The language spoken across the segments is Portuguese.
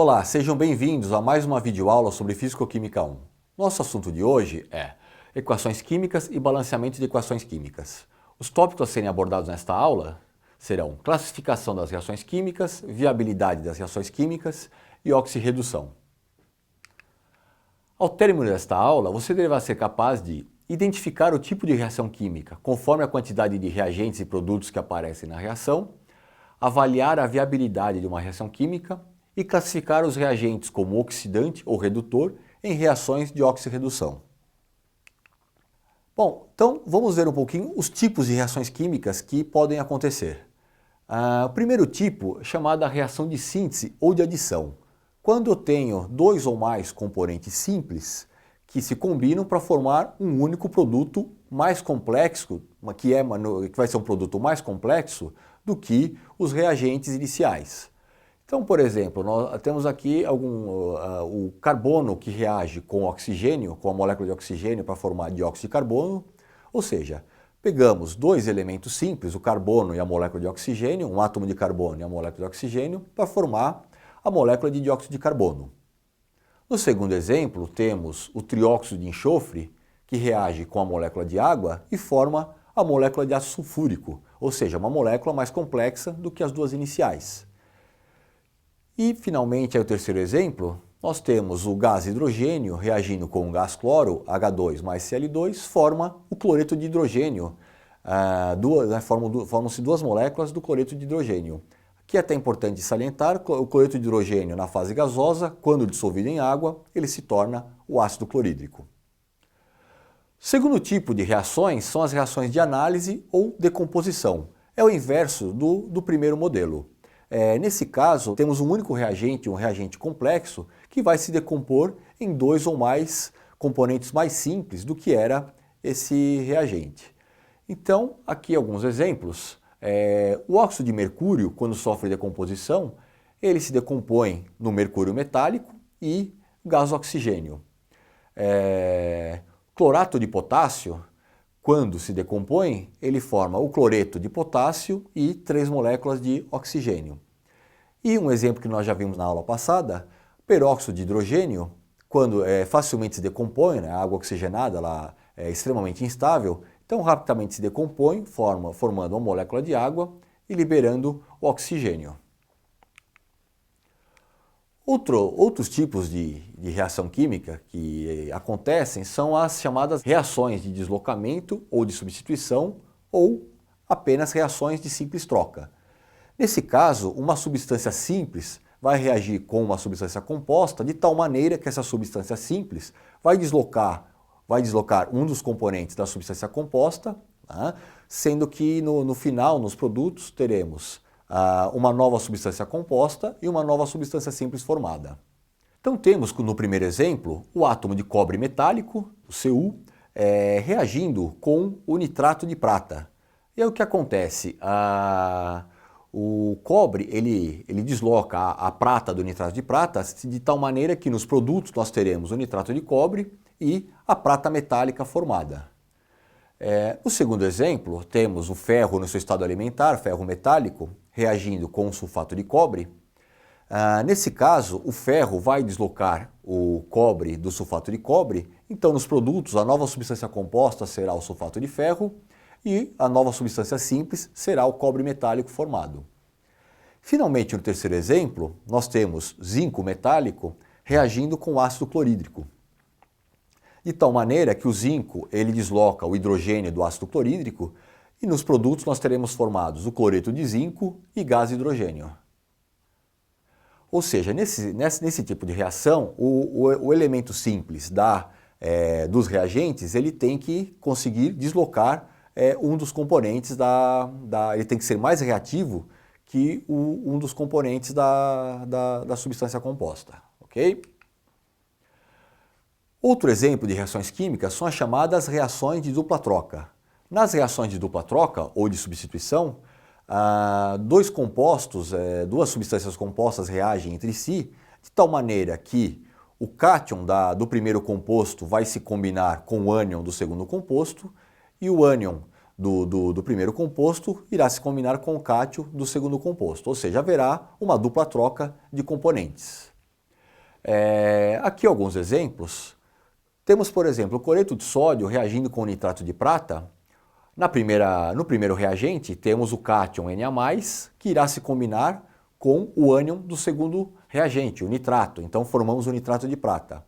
Olá, sejam bem-vindos a mais uma videoaula sobre Físico-Química 1. Nosso assunto de hoje é equações químicas e balanceamento de equações químicas. Os tópicos a serem abordados nesta aula serão classificação das reações químicas, viabilidade das reações químicas e oxirredução. Ao término desta aula, você deverá ser capaz de identificar o tipo de reação química conforme a quantidade de reagentes e produtos que aparecem na reação, avaliar a viabilidade de uma reação química e classificar os reagentes como oxidante ou redutor em reações de oxirredução. Bom, então vamos ver um pouquinho os tipos de reações químicas que podem acontecer. O primeiro tipo é chamado a reação de síntese ou de adição. Quando eu tenho dois ou mais componentes simples que se combinam para formar um único produto mais complexo, que vai ser um produto mais complexo do que os reagentes iniciais. Então, por exemplo, nós temos aqui o carbono que reage com oxigênio, com a molécula de oxigênio para formar dióxido de carbono, ou seja, pegamos dois elementos simples, o carbono e a molécula de oxigênio, um átomo de carbono e a molécula de oxigênio, para formar a molécula de dióxido de carbono. No segundo exemplo, temos o trióxido de enxofre, que reage com a molécula de água e forma a molécula de ácido sulfúrico, ou seja, uma molécula mais complexa do que as duas iniciais. E, finalmente, o terceiro exemplo, nós temos o gás hidrogênio reagindo com o gás cloro, H2 mais Cl2, forma o cloreto de hidrogênio. Formam-se duas moléculas do cloreto de hidrogênio. Que é até importante salientar, o cloreto de hidrogênio na fase gasosa, quando dissolvido em água, ele se torna o ácido clorídrico. Segundo tipo de reações são as reações de análise ou decomposição. É o inverso do primeiro modelo. Nesse caso, temos um único reagente, um reagente complexo, que vai se decompor em dois ou mais componentes mais simples do que era esse reagente. Então, aqui alguns exemplos. O óxido de mercúrio, quando sofre decomposição, ele se decompõe no mercúrio metálico e gás oxigênio. Clorato de potássio, quando se decompõe, ele forma o cloreto de potássio e 3 moléculas de oxigênio. E um exemplo que nós já vimos na aula passada, peróxido de hidrogênio, quando facilmente se decompõe, a água oxigenada ela é extremamente instável, então rapidamente se decompõe, formando uma molécula de água e liberando o oxigênio. Outros tipos de reação química que acontecem são as chamadas reações de deslocamento ou de substituição ou apenas reações de simples troca. Nesse caso, uma substância simples vai reagir com uma substância composta de tal maneira que essa substância simples vai deslocar um dos componentes da substância composta, sendo que no final, nos produtos, teremos uma nova substância composta e uma nova substância simples formada. Então temos no primeiro exemplo o átomo de cobre metálico, o Cu, reagindo com o nitrato de prata. E aí o que acontece? O cobre ele desloca a prata do nitrato de prata de tal maneira que nos produtos nós teremos o nitrato de cobre e a prata metálica formada. No segundo exemplo, temos o ferro no seu estado elementar, ferro metálico, reagindo com o sulfato de cobre. Nesse caso, o ferro vai deslocar o cobre do sulfato de cobre, então nos produtos a nova substância composta será o sulfato de ferro e a nova substância simples será o cobre metálico formado. Finalmente, no terceiro exemplo, nós temos zinco metálico reagindo com ácido clorídrico. De tal maneira que o zinco ele desloca o hidrogênio do ácido clorídrico e nos produtos nós teremos formados o cloreto de zinco e gás hidrogênio. Ou seja, nesse tipo de reação, o elemento simples dos reagentes ele tem que conseguir deslocar um dos componentes ele tem que ser mais reativo que um dos componentes da substância composta, ok? Outro exemplo de reações químicas são as chamadas reações de dupla troca. Nas reações de dupla troca ou de substituição, duas substâncias compostas reagem entre si de tal maneira que o cátion do primeiro composto vai se combinar com o ânion do segundo composto e o ânion do primeiro composto irá se combinar com o cátion do segundo composto, ou seja, haverá uma dupla troca de componentes. Aqui alguns exemplos. Temos, por exemplo, o cloreto de sódio reagindo com o nitrato de prata. No primeiro reagente, temos o cátion Na+, que irá se combinar com o ânion do segundo reagente, o nitrato. Então formamos o nitrato de prata.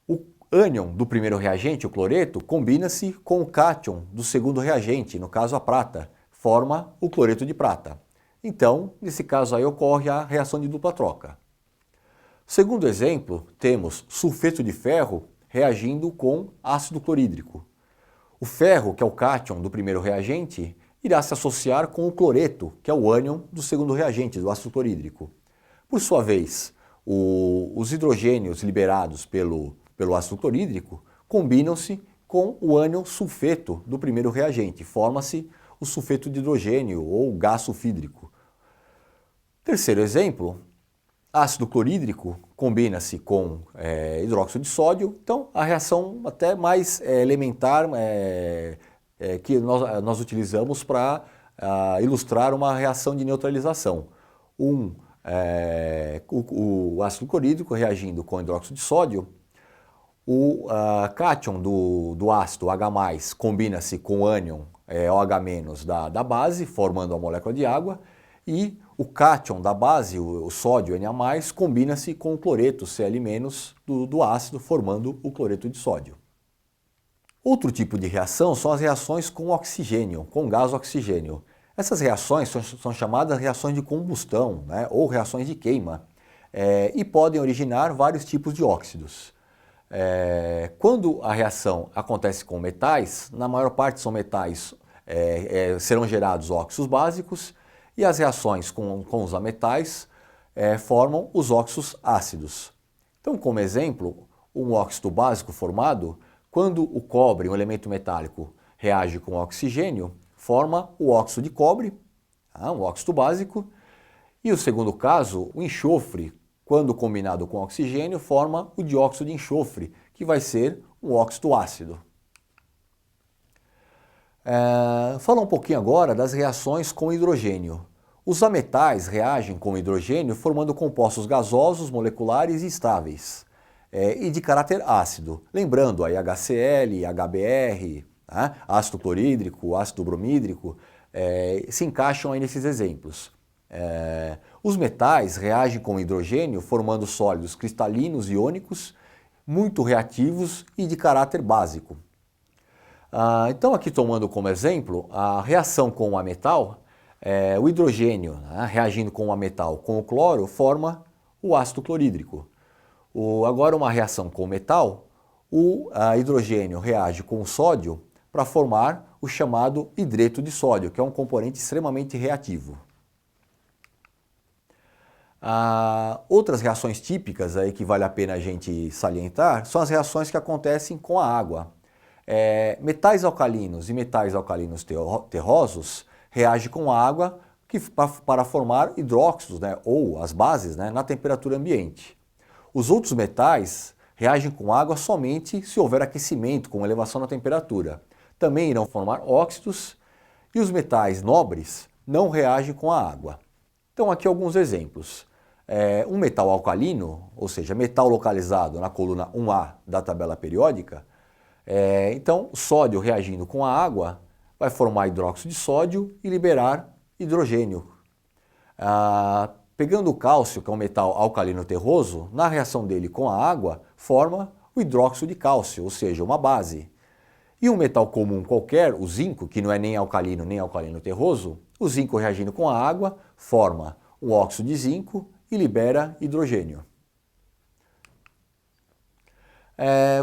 O ânion do primeiro reagente, o cloreto, combina-se com o cátion do segundo reagente, no caso a prata, forma o cloreto de prata. Então, nesse caso aí ocorre a reação de dupla troca. Segundo exemplo, temos sulfeto de ferro reagindo com ácido clorídrico. O ferro, que é o cátion do primeiro reagente, irá se associar com o cloreto, que é o ânion do segundo reagente, do ácido clorídrico. Por sua vez, os hidrogênios liberados pelo ácido clorídrico combinam-se com o ânion sulfeto do primeiro reagente. Forma-se o sulfeto de hidrogênio ou gás sulfídrico. Terceiro exemplo, ácido clorídrico combina-se com hidróxido de sódio. Então, a reação até mais elementar que nós utilizamos para ilustrar uma reação de neutralização. O ácido clorídrico reagindo com hidróxido de sódio, o cátion do ácido H+, combina-se com o ânion OH- da base, formando a molécula de água, e o cátion da base, o sódio Na+, combina-se com o cloreto Cl- do ácido, formando o cloreto de sódio. Outro tipo de reação são as reações com oxigênio, com gás oxigênio. Essas reações são chamadas reações de combustão, né, ou reações de queima, e podem originar vários tipos de óxidos. Quando a reação acontece com metais, na maior parte são metais, serão gerados óxidos básicos, e as reações com os ametais formam os óxidos ácidos. Então, como exemplo, um óxido básico formado, quando o cobre, um elemento metálico, reage com oxigênio, forma o óxido de cobre, um óxido básico, e o segundo caso, o enxofre, quando combinado com oxigênio, forma o dióxido de enxofre, que vai ser um óxido ácido. Falar um pouquinho agora das reações com hidrogênio. Os ametais reagem com hidrogênio formando compostos gasosos, moleculares e estáveis, e de caráter ácido. Lembrando aí HCl, HBr, ácido clorídrico, ácido bromídrico, se encaixam aí nesses exemplos. Os metais reagem com hidrogênio formando sólidos cristalinos iônicos, muito reativos e de caráter básico. Então aqui tomando como exemplo a reação com o ametal, o hidrogênio reagindo com o ametal com o cloro forma o ácido clorídrico. Agora uma reação com o metal, o hidrogênio reage com o sódio para formar o chamado hidreto de sódio, que é um componente extremamente reativo. Outras reações típicas aí que vale a pena a gente salientar são as reações que acontecem com a água. Metais alcalinos e metais alcalinos terrosos reagem com a água para formar hidróxidos, ou as bases, na temperatura ambiente. Os outros metais reagem com água somente se houver aquecimento, com elevação na temperatura. Também irão formar óxidos, e os metais nobres não reagem com a água. Então aqui alguns exemplos. Um metal alcalino, ou seja, metal localizado na coluna 1A da tabela periódica, então, o sódio reagindo com a água vai formar hidróxido de sódio e liberar hidrogênio. Pegando o cálcio, que é um metal alcalino terroso, na reação dele com a água, forma o hidróxido de cálcio, ou seja, uma base. E um metal comum qualquer, o zinco, que não é nem alcalino nem alcalino terroso, o zinco reagindo com a água forma o óxido de zinco e libera hidrogênio.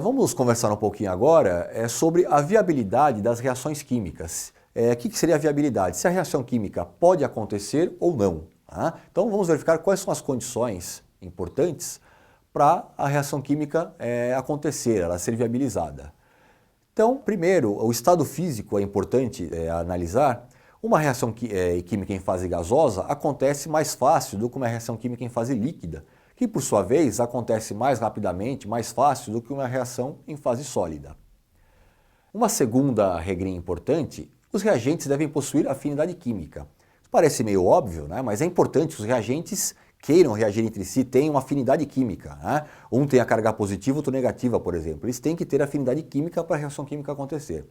Vamos conversar um pouquinho agora sobre a viabilidade das reações químicas. O que seria a viabilidade? Se a reação química pode acontecer ou não. Então vamos verificar quais são as condições importantes para a reação química acontecer, ela ser viabilizada. Então, primeiro, o estado físico é importante analisar. Uma reação química em fase gasosa acontece mais fácil do que uma reação química em fase líquida, que por sua vez acontece mais rapidamente, mais fácil do que uma reação em fase sólida. Uma segunda regrinha importante, os reagentes devem possuir afinidade química. Isso parece meio óbvio, mas é importante que os reagentes queiram reagir entre si têm uma afinidade química, né? Um tem a carga positiva, outro negativa, por exemplo. Eles têm que ter afinidade química para a reação química acontecer.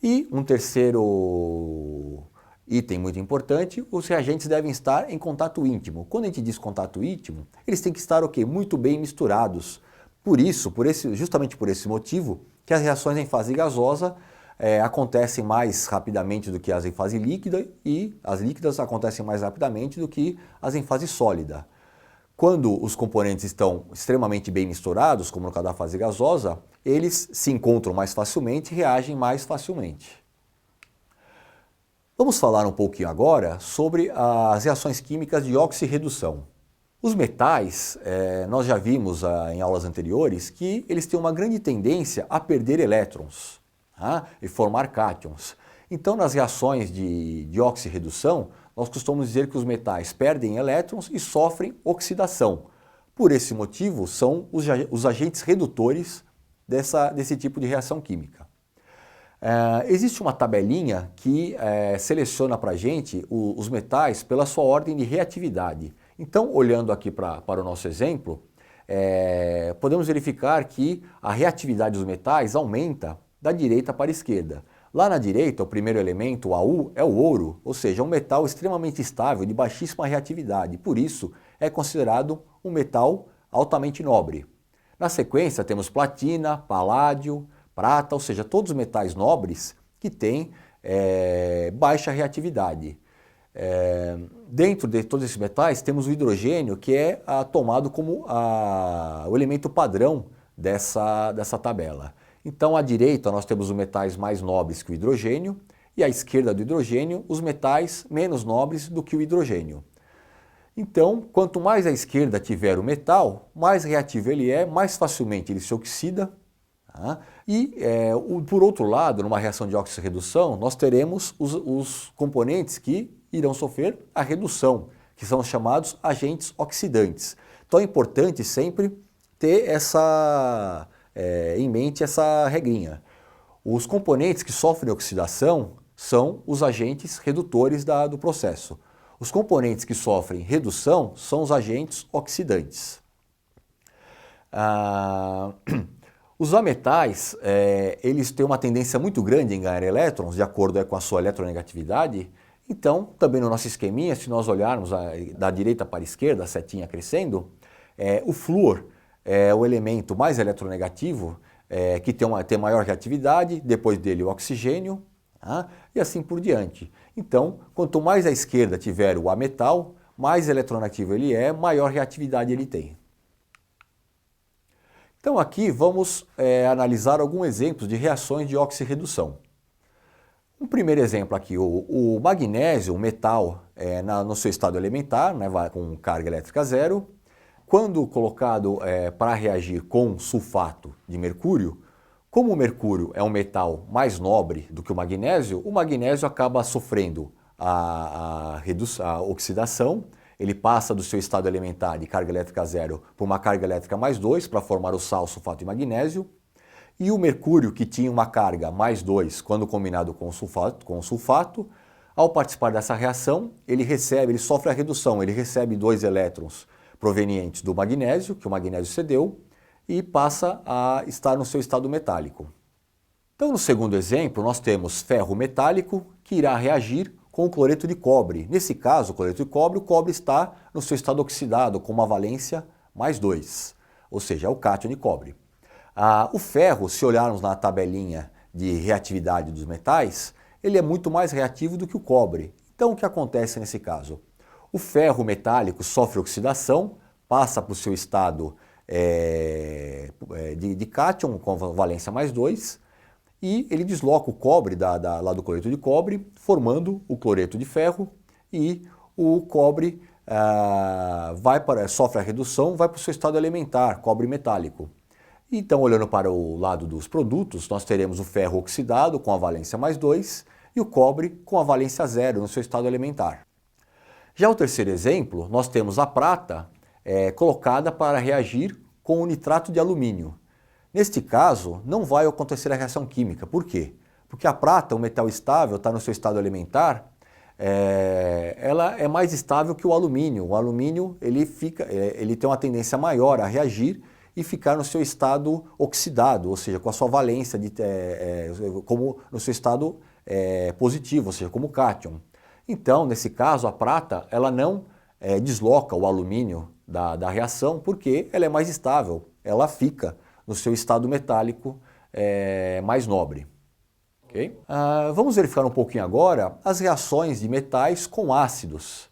E um terceiro item muito importante, os reagentes devem estar em contato íntimo. Quando a gente diz contato íntimo, eles têm que estar muito bem misturados. Por isso, justamente por esse motivo, que as reações em fase gasosa acontecem mais rapidamente do que as em fase líquida e as líquidas acontecem mais rapidamente do que as em fase sólida. Quando os componentes estão extremamente bem misturados, como no caso da fase gasosa, eles se encontram mais facilmente e reagem mais facilmente. Vamos falar um pouquinho agora sobre as reações químicas de oxirredução. Os metais, nós já vimos em aulas anteriores que eles têm uma grande tendência a perder elétrons, tá? E formar cátions. Então, nas reações de oxirredução, nós costumamos dizer que os metais perdem elétrons e sofrem oxidação. Por esse motivo, são os agentes redutores desse tipo de reação química. Existe uma tabelinha que seleciona para a gente os metais pela sua ordem de reatividade. Então, olhando aqui para o nosso exemplo, podemos verificar que a reatividade dos metais aumenta da direita para a esquerda. Lá na direita, o primeiro elemento, o AU, é o ouro, ou seja, um metal extremamente estável, de baixíssima reatividade. Por isso, é considerado um metal altamente nobre. Na sequência, temos platina, paládio, prata, ou seja, todos os metais nobres que têm baixa reatividade. Dentro de todos esses metais, temos o hidrogênio, que é tomado como o elemento padrão dessa tabela. Então, à direita, nós temos os metais mais nobres que o hidrogênio, e à esquerda do hidrogênio, os metais menos nobres do que o hidrogênio. Então, quanto mais à esquerda tiver o metal, mais reativo ele é, mais facilmente ele se oxida. Tá? E, por outro lado, numa reação de oxirredução, nós teremos os componentes que irão sofrer a redução, que são os chamados agentes oxidantes. Então, é importante sempre ter em mente essa regrinha. Os componentes que sofrem oxidação são os agentes redutores do processo. Os componentes que sofrem redução são os agentes oxidantes. Os ametais, eles têm uma tendência muito grande em ganhar elétrons, de acordo com a sua eletronegatividade. Então, também no nosso esqueminha, se nós olharmos da direita para a esquerda, a setinha crescendo, o flúor é o elemento mais eletronegativo, que tem maior reatividade, depois dele o oxigênio, tá? E assim por diante. Então, quanto mais à esquerda tiver o ametal, mais eletronegativo ele é, maior reatividade ele tem. Então aqui vamos analisar alguns exemplos de reações de oxirredução. Um primeiro exemplo aqui, o magnésio, o metal, no seu estado elementar, né, com carga elétrica zero. Quando colocado para reagir com sulfato de mercúrio, como o mercúrio é um metal mais nobre do que o magnésio acaba sofrendo a oxidação, ele passa do seu estado elementar de carga elétrica zero para uma carga elétrica mais 2 para formar o sal, sulfato e magnésio, e o mercúrio, que tinha uma carga mais 2 quando combinado com o sulfato, ao participar dessa reação, ele sofre a redução, ele recebe 2 elétrons provenientes do magnésio, que o magnésio cedeu, e passa a estar no seu estado metálico. Então, no segundo exemplo, nós temos ferro metálico que irá reagir com o cloreto de cobre. Nesse caso, o cobre está no seu estado oxidado, com uma valência mais 2, ou seja, é o cátion de cobre. O ferro, se olharmos na tabelinha de reatividade dos metais, ele é muito mais reativo do que o cobre. Então, o que acontece nesse caso? O ferro metálico sofre oxidação, passa para o seu estado de cátion, com valência mais 2, e ele desloca o cobre lá do cloreto de cobre, formando o cloreto de ferro, e o cobre sofre a redução, vai para o seu estado elementar, cobre metálico. Então, olhando para o lado dos produtos, nós teremos o ferro oxidado com a valência mais 2 e o cobre com a valência 0 no seu estado elementar. Já o terceiro exemplo, nós temos a prata colocada para reagir com o nitrato de alumínio. Neste caso, não vai acontecer a reação química. Por quê? Porque a prata, um metal estável, está no seu estado elementar, ela é mais estável que o alumínio. O alumínio ele tem uma tendência maior a reagir e ficar no seu estado oxidado, ou seja, com a sua valência como no seu estado positivo, ou seja, como cátion. Então, nesse caso, a prata ela não desloca o alumínio da reação porque ela é mais estável, ela fica no seu estado metálico mais nobre. Okay? Vamos verificar um pouquinho agora as reações de metais com ácidos.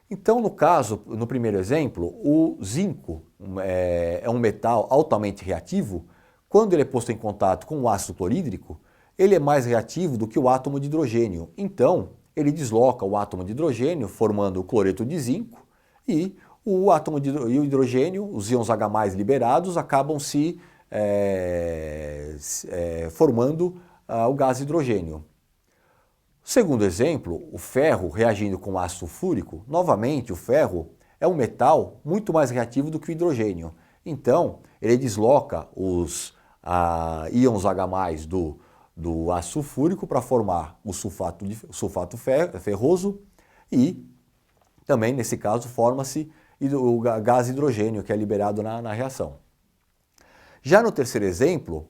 Então, no primeiro exemplo, o zinco é um metal altamente reativo. Quando ele é posto em contato com o ácido clorídrico, ele é mais reativo do que o átomo de hidrogênio. Então, ele desloca o átomo de hidrogênio, formando o cloreto de zinco, e o hidrogênio, os íons H+ liberados, acabam formando o gás hidrogênio. Segundo exemplo, o ferro reagindo com ácido sulfúrico, novamente o ferro é um metal muito mais reativo do que o hidrogênio. Então, ele desloca os íons H+ do ácido sulfúrico para formar o sulfato ferroso e também, nesse caso, forma-se o gás hidrogênio que é liberado na reação. Já no terceiro exemplo,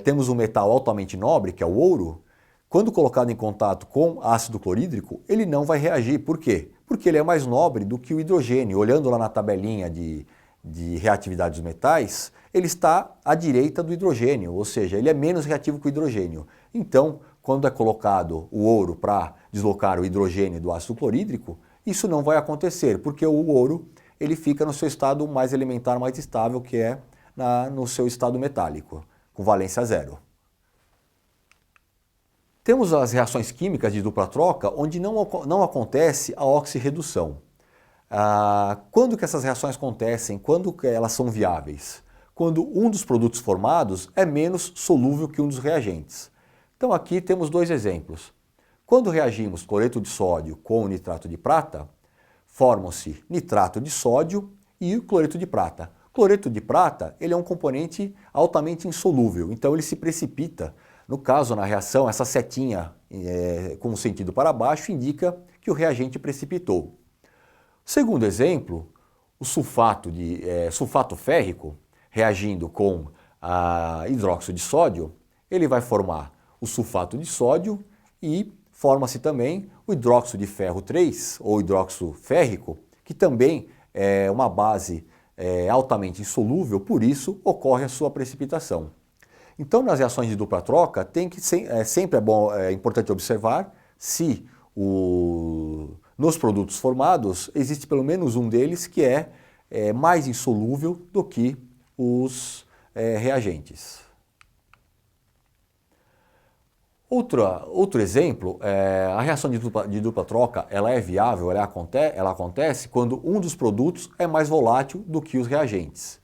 temos um metal altamente nobre, que é o ouro. Quando colocado em contato com ácido clorídrico, ele não vai reagir. Por quê? Porque ele é mais nobre do que o hidrogênio. Olhando lá na tabelinha de reatividade dos metais, ele está à direita do hidrogênio, ou seja, ele é menos reativo que o hidrogênio. Então, quando é colocado o ouro para deslocar o hidrogênio do ácido clorídrico, isso não vai acontecer, porque o ouro ele fica no seu estado mais elementar, mais estável, que é no seu estado metálico, com valência zero. Temos as reações químicas de dupla troca, onde não acontece a oxirredução. Quando que essas reações acontecem? Quando que elas são viáveis? Quando um dos produtos formados é menos solúvel que um dos reagentes. Então aqui temos dois exemplos. Quando reagimos cloreto de sódio com nitrato de prata, formam-se nitrato de sódio e o cloreto de prata. Cloreto de prata ele é um componente altamente insolúvel, então ele se precipita. No caso, na reação, essa setinha com o sentido para baixo indica que o reagente precipitou. Segundo exemplo, o sulfato férrico, reagindo com hidróxido de sódio, ele vai formar o sulfato de sódio e forma-se também o hidróxido de ferro 3, ou hidróxido férrico, que também é uma base altamente insolúvel, por isso ocorre a sua precipitação. Então, nas reações de dupla troca, sempre é importante observar se nos produtos formados existe pelo menos um deles que é mais insolúvel do que os reagentes. Outro exemplo, a reação de dupla troca ela é viável, ela acontece quando um dos produtos é mais volátil do que os reagentes.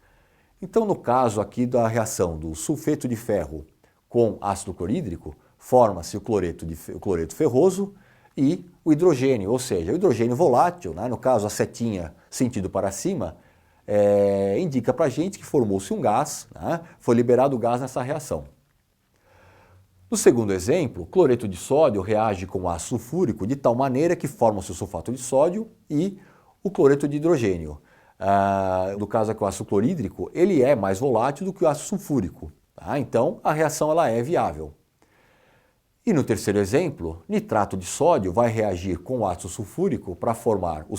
Então, no caso aqui da reação do sulfeto de ferro com ácido clorídrico, forma-se o cloreto ferroso e o hidrogênio, ou seja, o hidrogênio volátil, né? No caso a setinha sentido para cima, indica para a gente que formou-se um gás, né? Foi liberado o gás nessa reação. No segundo exemplo, cloreto de sódio reage com ácido sulfúrico de tal maneira que forma-se o sulfato de sódio e o cloreto de hidrogênio. No caso aqui o ácido clorídrico, ele é mais volátil do que o ácido sulfúrico. Tá? Então a reação ela é viável. E no terceiro exemplo, nitrato de sódio vai reagir com o ácido sulfúrico para formar o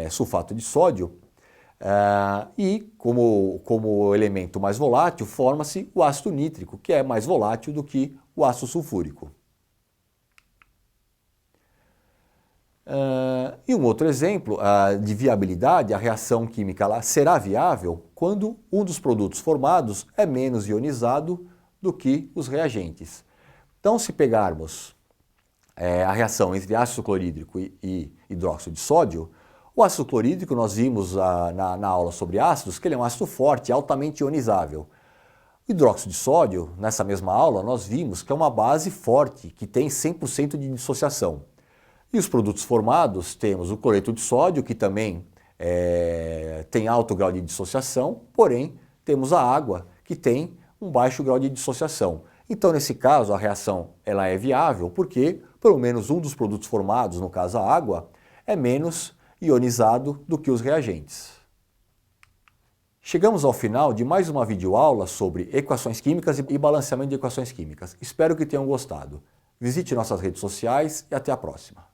sulfato de sódio e como elemento mais volátil forma-se o ácido nítrico, que é mais volátil do que o ácido sulfúrico. E um outro exemplo de viabilidade, a reação química ela será viável quando um dos produtos formados é menos ionizado do que os reagentes. Então, se pegarmos a reação entre ácido clorídrico e hidróxido de sódio, o ácido clorídrico nós vimos na aula sobre ácidos que ele é um ácido forte, altamente ionizável. O hidróxido de sódio, nessa mesma aula, nós vimos que é uma base forte, que tem 100% de dissociação. E os produtos formados, temos o cloreto de sódio, que também tem alto grau de dissociação, porém temos a água, que tem um baixo grau de dissociação. Então, nesse caso, a reação ela é viável porque pelo menos um dos produtos formados, no caso a água, é menos ionizado do que os reagentes. Chegamos ao final de mais uma videoaula sobre equações químicas e balanceamento de equações químicas. Espero que tenham gostado. Visite nossas redes sociais e até a próxima.